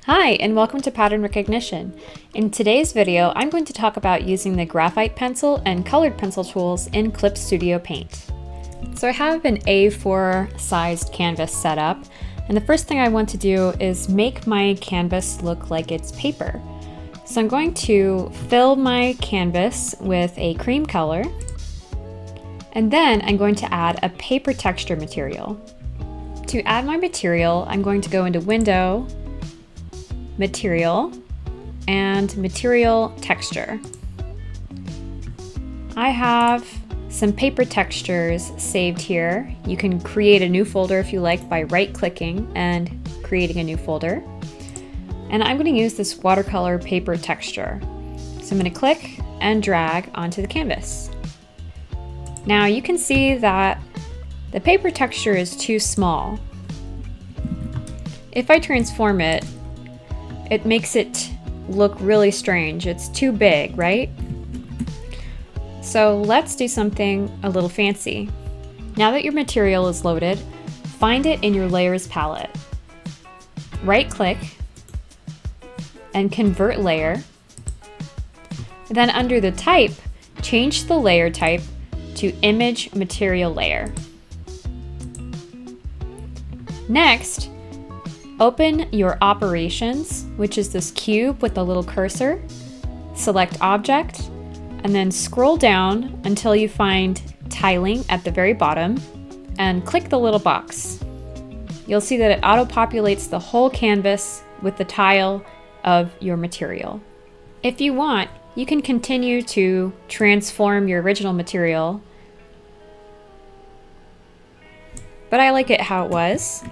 Hi, and welcome to Pattern Recognition. In today's video, I'm going to talk about using the graphite pencil and colored pencil tools in Clip Studio Paint. So I have an A4 sized canvas set up, and the first thing I want to do is make my canvas look like it's paper. So I'm going to fill my canvas with a cream color, and then I'm going to add a paper texture material. To add my material, I'm going to go into Window, Material, and Material Texture. I have some paper textures saved here. You can create a new folder if you like by right-clicking and creating a new folder. And I'm going to use this watercolor paper texture. So I'm going to click and drag onto the canvas. Now you can see that the paper texture is too small. If I transform it, it makes it look really strange. It's too big, right? So let's do something a little fancy. Now that your material is loaded, find it in your layers palette. Right-click and convert layer. Then under the type, change the layer type to image material layer. Next, open your operations, which is this cube with the little cursor. Select object, and then scroll down until you find tiling at the very bottom, and click the little box. You'll see that it auto-populates the whole canvas with the tile of your material. If you want, you can continue to transform your original material, but I like it how it was.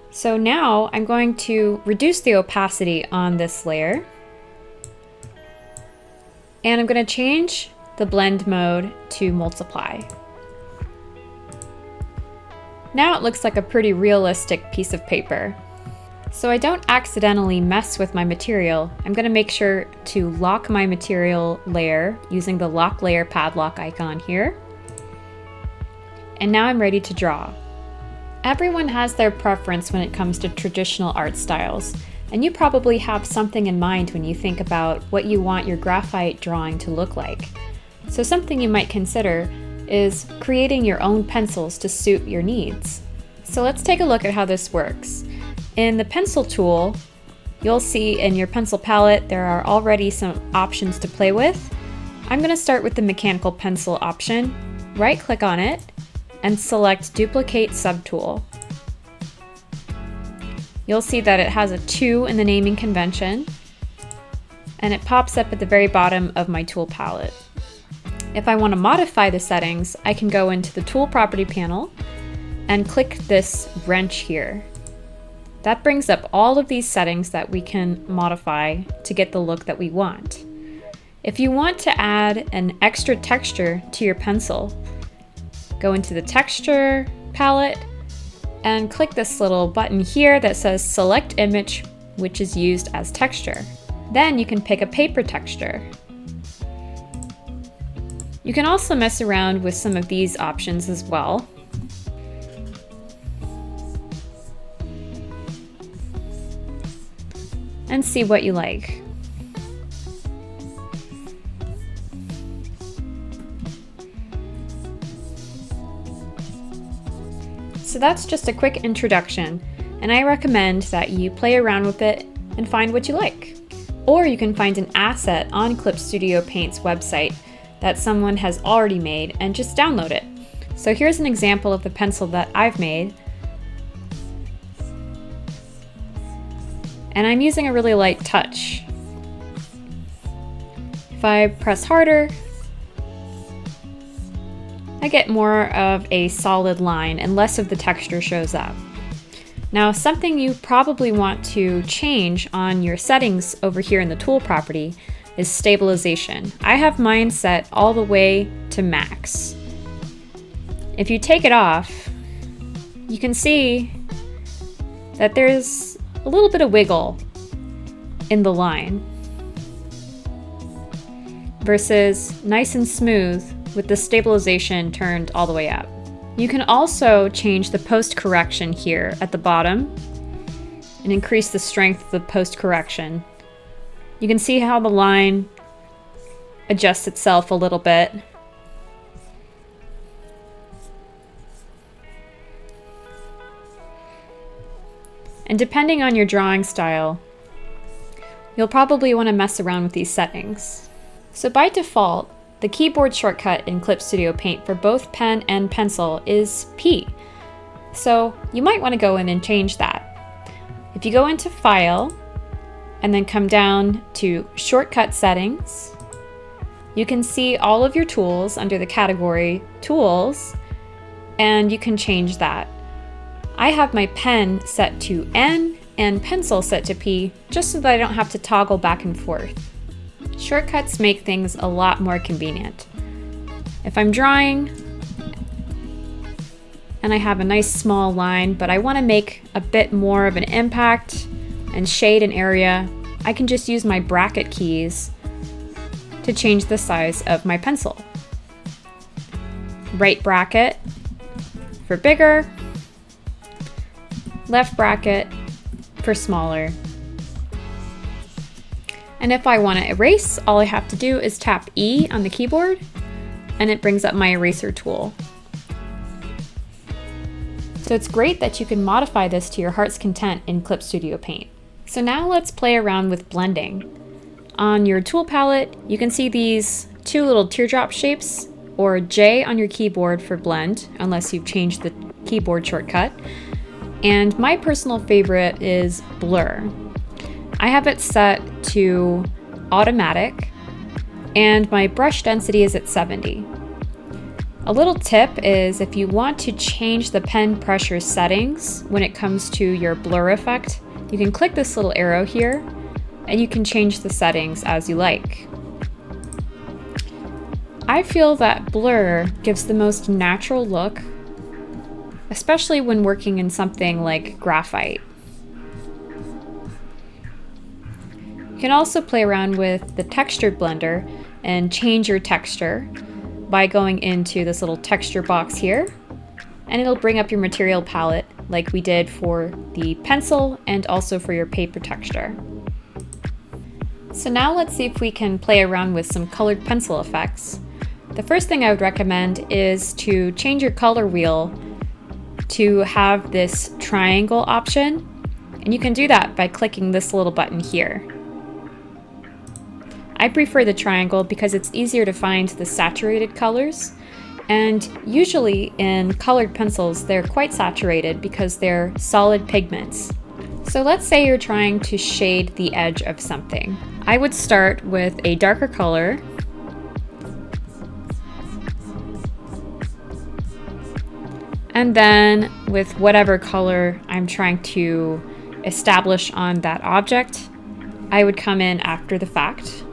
So now I'm going to reduce the opacity on this layer, and I'm going to change the blend mode to multiply. Now it looks like a pretty realistic piece of paper. So I don't accidentally mess with my material, I'm going to make sure to lock my material layer using the lock layer padlock icon here. And now I'm ready to draw. Everyone has their preference when it comes to traditional art styles, and you probably have something in mind when you think about what you want your graphite drawing to look like. So something you might consider is creating your own pencils to suit your needs. So let's take a look at how this works. In the pencil tool, you'll see in your pencil palette there are already some options to play with. I'm going to start with the mechanical pencil option. Right-click on it and select Duplicate Subtool. You'll see that it has a 2 in the naming convention, and it pops up at the very bottom of my tool palette. If I want to modify the settings, I can go into the Tool Property panel and click this wrench here. That brings up all of these settings that we can modify to get the look that we want. If you want to add an extra texture to your pencil, go into the Texture palette and click this little button here that says Select Image, which is used as texture. Then you can pick a paper texture. You can also mess around with some of these options as well. And see what you like. So that's just a quick introduction, and I recommend that you play around with it and find what you like. Or you can find an asset on Clip Studio Paint's website that someone has already made and just download it. So here's an example of the pencil that I've made. And I'm using a really light touch. If I press harder, I get more of a solid line and less of the texture shows up. Now, something you probably want to change on your settings over here in the tool property is stabilization. I have mine set all the way to max. If you take it off, you can see that there's a little bit of wiggle in the line versus nice and smooth with the stabilization turned all the way up. You can also change the post correction here at the bottom and increase the strength of the post-correction. You can see how the line adjusts itself a little bit. And depending on your drawing style, you'll probably want to mess around with these settings. So by default, the keyboard shortcut in Clip Studio Paint for both pen and pencil is P. So you might want to go in and change that. If you go into File, and then come down to Shortcut Settings, you can see all of your tools under the category Tools, and you can change that. I have my pen set to N and pencil set to P, just so that I don't have to toggle back and forth. Shortcuts make things a lot more convenient. If I'm drawing and I have a nice small line, but I want to make a bit more of an impact and shade an area, I can just use my bracket keys to change the size of my pencil. Right bracket for bigger, left bracket for smaller. And if I want to erase, all I have to do is tap E on the keyboard and it brings up my eraser tool. So it's great that you can modify this to your heart's content in Clip Studio Paint. So now let's play around with blending. On your tool palette, you can see these two little teardrop shapes, or J on your keyboard for blend, unless you've changed the keyboard shortcut. And my personal favorite is blur. I have it set to automatic, and my brush density is at 70. A little tip is if you want to change the pen pressure settings when it comes to your blur effect, you can click this little arrow here, and you can change the settings as you like. I feel that blur gives the most natural look, especially when working in something like graphite. You can also play around with the texture blender and change your texture by going into this little texture box here, and it'll bring up your material palette like we did for the pencil and also for your paper texture. So now let's see if we can play around with some colored pencil effects. The first thing I would recommend is to change your color wheel to have this triangle option, and you can do that by clicking this little button here. I prefer the triangle because it's easier to find the saturated colors, and usually in colored pencils they're quite saturated because they're solid pigments. So let's say you're trying to shade the edge of something. I would start with a darker color, and then with whatever color I'm trying to establish on that object, I would come in after the fact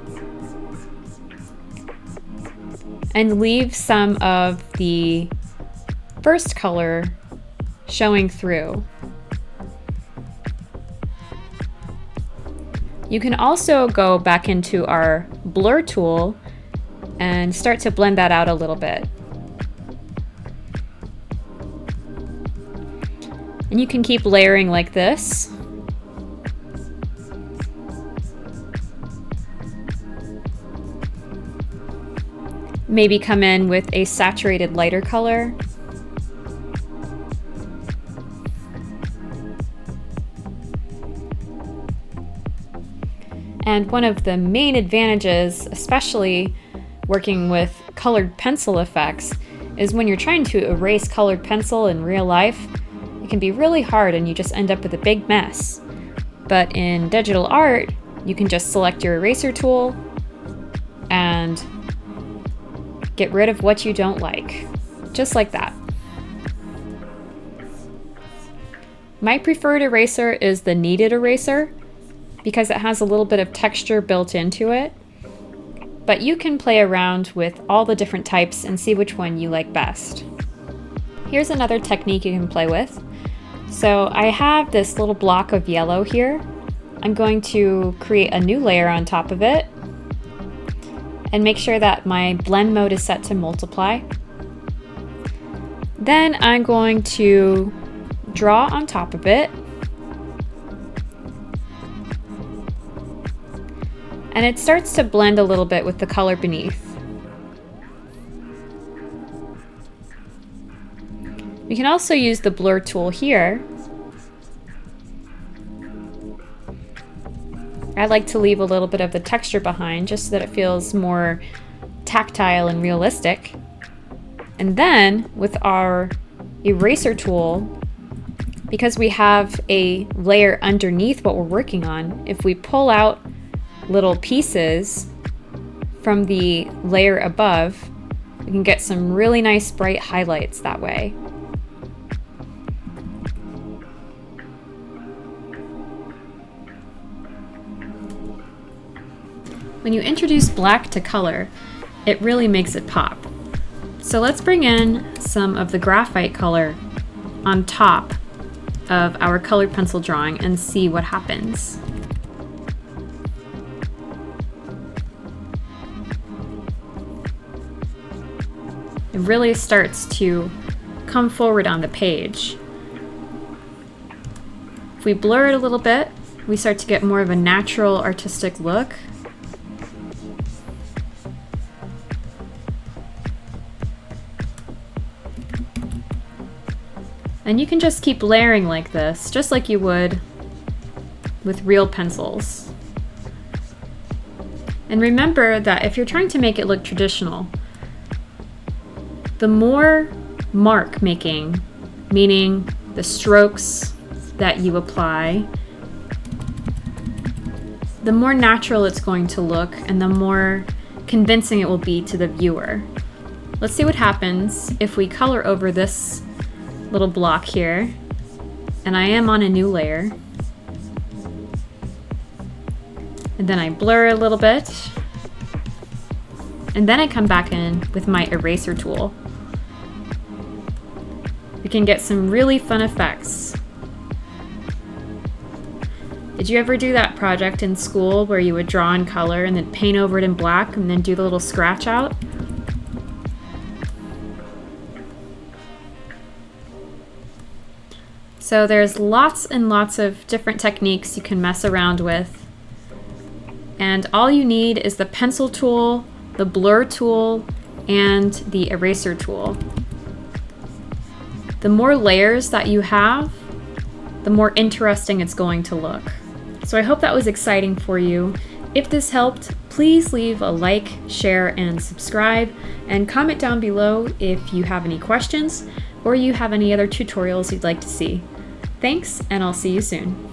and leave some of the first color showing through. You can also go back into our blur tool and start to blend that out a little bit. And you can keep layering like this. Maybe come in with a saturated lighter color. And one of the main advantages, especially working with colored pencil effects, is when you're trying to erase colored pencil in real life, it can be really hard and you just end up with a big mess. But in digital art, you can just select your eraser tool and get rid of what you don't like, just like that. My preferred eraser is the kneaded eraser because it has a little bit of texture built into it, but you can play around with all the different types and see which one you like best. Here's another technique you can play with. So I have this little block of yellow here. I'm going to create a new layer on top of it and make sure that my blend mode is set to multiply. Then I'm going to draw on top of it. and it starts to blend a little bit with the color beneath. We can also use the blur tool here. I like to leave a little bit of the texture behind just so that it feels more tactile and realistic. And then with our eraser tool, because we have a layer underneath what we're working on, if we pull out little pieces from the layer above, we can get some really nice bright highlights that way. When you introduce black to color, it really makes it pop. So let's bring in some of the graphite color on top of our colored pencil drawing and see what happens. It really starts to come forward on the page. If we blur it a little bit, we start to get more of a natural artistic look. And you can just keep layering like this, just like you would with real pencils. And remember that if you're trying to make it look traditional, the more mark making, meaning the strokes that you apply, the more natural it's going to look and the more convincing it will be to the viewer. Let's see what happens if we color over this little block here, and I am on a new layer, and then I blur a little bit, and then I come back in with my eraser tool. We can get some really fun effects. Did you ever do that project in school where you would draw in color and then paint over it in black and then do the little scratch out? So there's lots and lots of different techniques you can mess around with. And all you need is the pencil tool, the blur tool, and the eraser tool. The more layers that you have, the more interesting it's going to look. So I hope that was exciting for you. If this helped, please leave a like, share, and subscribe, and comment down below if you have any questions or you have any other tutorials you'd like to see. Thanks, and I'll see you soon.